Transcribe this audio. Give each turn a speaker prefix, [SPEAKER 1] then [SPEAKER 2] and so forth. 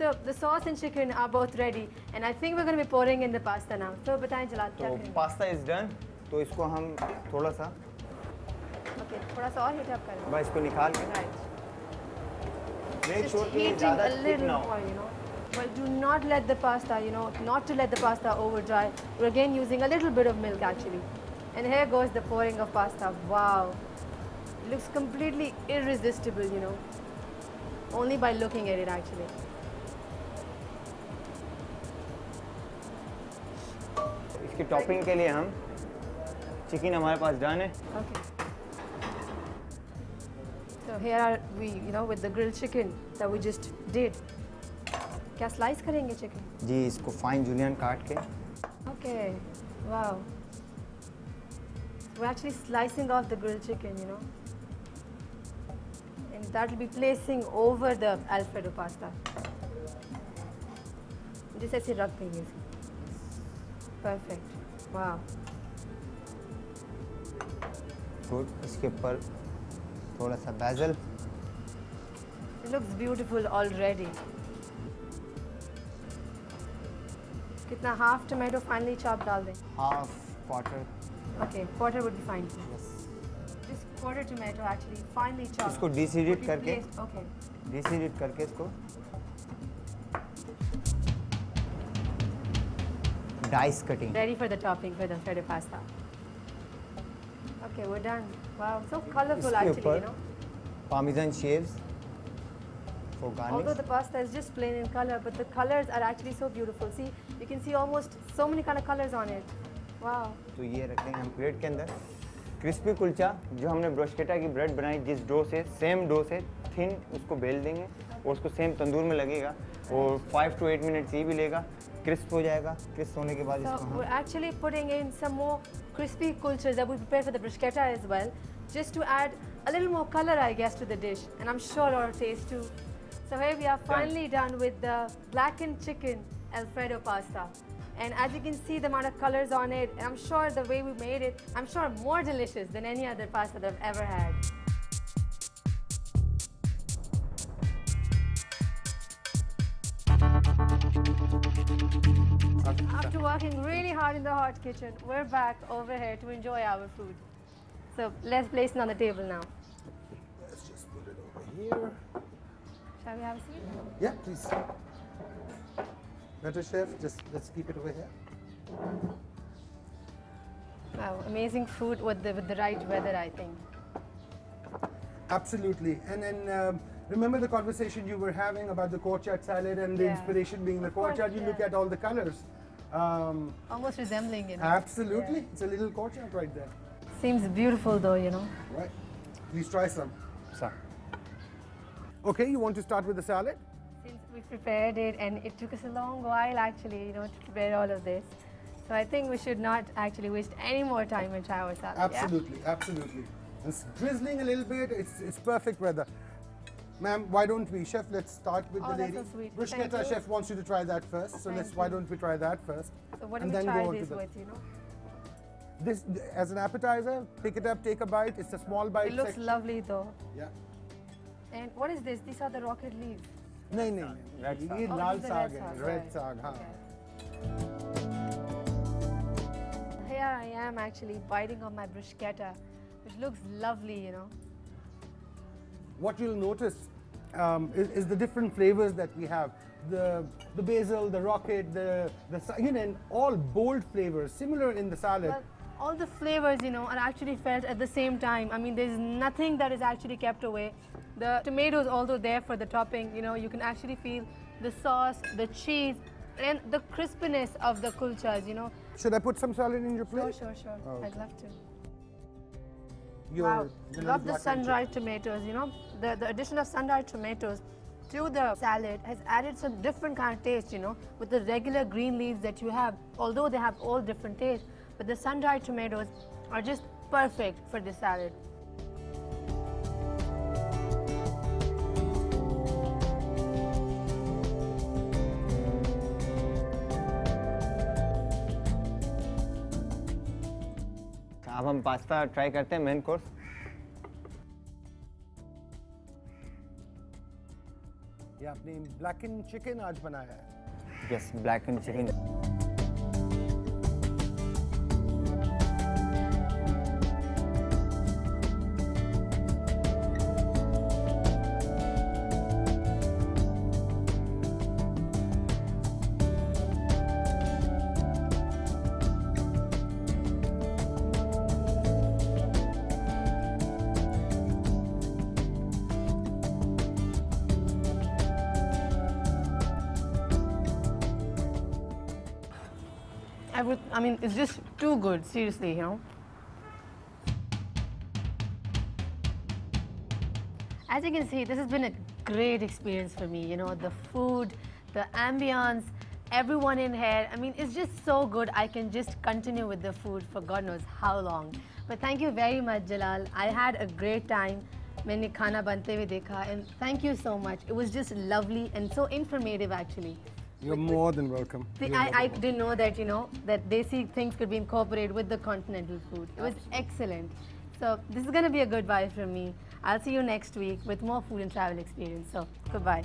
[SPEAKER 1] So the sauce and chicken are both ready, and I think we're going to be pouring in the pasta now. So बताएं जलाल क्या करेंगे?
[SPEAKER 2] तो pasta is done. तो इसको हम थोड़ा सा
[SPEAKER 1] Okay, थोड़ा सा और हीट अप करें.
[SPEAKER 2] बस इसको निकाल के.
[SPEAKER 1] Right.
[SPEAKER 2] Make sure कि
[SPEAKER 1] heating
[SPEAKER 2] ज़्यादा
[SPEAKER 1] a
[SPEAKER 2] thick
[SPEAKER 1] little
[SPEAKER 2] ना हो.
[SPEAKER 1] more, you know. Well, do not let the pasta, you know, not to let the pasta over dry. We're again using a little bit of milk actually. And here goes the pouring of pasta. Wow. It looks completely irresistible, you know. Only by looking at it actually.
[SPEAKER 2] इसकी topping के लिए हम chicken हमारे पास done है.
[SPEAKER 1] Okay. So here are we, you know, with the grilled chicken that we just did. क्या slice करेंगे chicken?
[SPEAKER 2] जी इसको fine Julian काट के.
[SPEAKER 1] Okay. Wow. We're actually slicing off the grilled chicken, you know. And that will be placing over the Alfredo pasta. Just ऐसे रख देंगे इसको. Perfect. Wow.
[SPEAKER 2] Good. इसके ऊपर थोड़ा सा basil.
[SPEAKER 1] It looks beautiful already. कितना half tomato finely chopped डाल दें?
[SPEAKER 2] Half, quarter.
[SPEAKER 1] Okay, quarter would be fine.
[SPEAKER 2] Yes.
[SPEAKER 1] Just quarter tomato actually finely chopped.
[SPEAKER 2] इसको deseeded करके.
[SPEAKER 1] Okay.
[SPEAKER 2] Deseeded करके इसको dice cutting.
[SPEAKER 1] Ready for the topping for the Alfredo pasta. Okay, we're done. Wow, so colorful actually, you know.
[SPEAKER 2] Parmesan shaves for garnish.
[SPEAKER 1] Although the pasta is just plain in color, but the colors are actually so beautiful. See, you can see almost so many kind of colors on it. Wow.
[SPEAKER 2] तो ये रख देंगे हम plate के अंदर. Crispy kulcha जो हमने ब्रोश्केटा की ब्रेड बनाई जिस डो से सेम डो से थिन उसको बेल देंगे और उसको सेम तंदूर में लगेगा और 5 to 8 मिनट्स ये भी लेगा. क्रिस्प हो जाएगा. क्रिस्प होने के बाद इसको
[SPEAKER 1] So
[SPEAKER 2] हम
[SPEAKER 1] we're actually putting in some more crispy kulchas that we prepared for the bruschetta as well, just to add a little more color, I guess, to the dish, and I'm sure our taste too. So here we are finally done with the blackened chicken Alfredo pasta. And as you can see the amount of colors on it, and I'm sure the way we made it, I'm sure more delicious than any other pasta that I've ever had. After working really hard in the hot kitchen, we're back over here to enjoy our food. So let's place it on the table now.
[SPEAKER 3] Let's just put it over here.
[SPEAKER 1] Shall we have a seat?
[SPEAKER 3] Yeah, please. Better chef, just let's keep it over here.
[SPEAKER 1] Wow, amazing food with the right weather, I think.
[SPEAKER 3] Absolutely. And then remember the conversation you were having about the courtyard salad and the
[SPEAKER 1] Yeah.
[SPEAKER 3] inspiration being the courtyard. You look
[SPEAKER 1] yeah.
[SPEAKER 3] at all the colors.
[SPEAKER 1] Almost resembling, you know.
[SPEAKER 3] Absolutely.
[SPEAKER 1] Yeah.
[SPEAKER 3] It's a little courtyard right there.
[SPEAKER 1] Seems beautiful though, you know.
[SPEAKER 3] Right. Please try some.
[SPEAKER 2] सा.
[SPEAKER 3] Okay, you want to start with the salad?
[SPEAKER 1] Since we prepared it and it took us a long while actually, you know, to prepare all of this. So I think we should not actually waste any more time and try our salad.
[SPEAKER 3] Absolutely, absolutely. It's drizzling a little bit. It's perfect weather. Ma'am, why don't we, chef? Let's start with
[SPEAKER 1] Oh,
[SPEAKER 3] the
[SPEAKER 1] that's
[SPEAKER 3] lady.
[SPEAKER 1] so sweet.
[SPEAKER 3] Bruschetta
[SPEAKER 1] Thank you.
[SPEAKER 3] chef wants you to try that first. So
[SPEAKER 1] Thank
[SPEAKER 3] why
[SPEAKER 1] you.
[SPEAKER 3] don't we try that first?
[SPEAKER 1] Yeah? So what do
[SPEAKER 3] and
[SPEAKER 1] we
[SPEAKER 3] then
[SPEAKER 1] try
[SPEAKER 3] go on to
[SPEAKER 1] this
[SPEAKER 3] the-
[SPEAKER 1] with, you know?
[SPEAKER 3] This as an appetizer. Pick it up, take a bite. It's a small bite.
[SPEAKER 1] It looks
[SPEAKER 3] section.
[SPEAKER 1] lovely though.
[SPEAKER 3] Yeah.
[SPEAKER 1] And what is this? These are the rocket leaves.
[SPEAKER 3] नहीं नहीं
[SPEAKER 2] Red
[SPEAKER 3] नहीं.
[SPEAKER 2] saag.
[SPEAKER 3] ये
[SPEAKER 1] Oh,
[SPEAKER 3] Lal
[SPEAKER 1] this is the
[SPEAKER 3] साग
[SPEAKER 1] red
[SPEAKER 3] है.
[SPEAKER 1] saag,
[SPEAKER 3] Red
[SPEAKER 1] right.
[SPEAKER 3] saag, हाँ.
[SPEAKER 1] Okay. Here I am actually biting on my bruschetta, which looks lovely, you know.
[SPEAKER 3] What you'll notice is the different flavors that we have. The basil, the rocket, you know, and all bold flavors, similar in the salad.
[SPEAKER 1] Well, all the flavors, you know, are actually felt at the same time. I mean, there's nothing that is actually kept away. The tomatoes, although there for the topping, you know, you can actually feel the sauce, the cheese, and the crispiness of the kulchas, you know.
[SPEAKER 3] Should I put some salad in your plate?
[SPEAKER 1] Sure.
[SPEAKER 3] Okay.
[SPEAKER 1] I'd love to.
[SPEAKER 3] Your
[SPEAKER 1] Wow,
[SPEAKER 3] vanilla
[SPEAKER 1] love the
[SPEAKER 3] black and
[SPEAKER 1] sun-dried tomatoes, you know. The addition of sun-dried tomatoes to the salad has added some different kind of taste, you know, with the regular green leaves that you have. Although they have all different tastes, but the sun-dried tomatoes are just perfect for this salad.
[SPEAKER 2] अब हम pasta try करते हैं main course.
[SPEAKER 3] ये आपने blackened chicken आज बनाया है.
[SPEAKER 2] Yes, blackened chicken.
[SPEAKER 1] I mean, it's just too good, seriously, you know. As you can see, this has been a great experience for me, you know, the food, the ambience, everyone in here. I mean, it's just so good. I can just continue with the food for God knows how long. But thank you very much, Jalal. I had a great time. मैंने खाना बनते हुए देखा, and thank you so much. It was just lovely and so informative, actually.
[SPEAKER 3] You're more than welcome.
[SPEAKER 1] I didn't know that, you know, that desi things could be incorporated with the continental food. It was excellent. So this is going to be a good bye from me. I'll see you next week with more food and travel experience. So goodbye.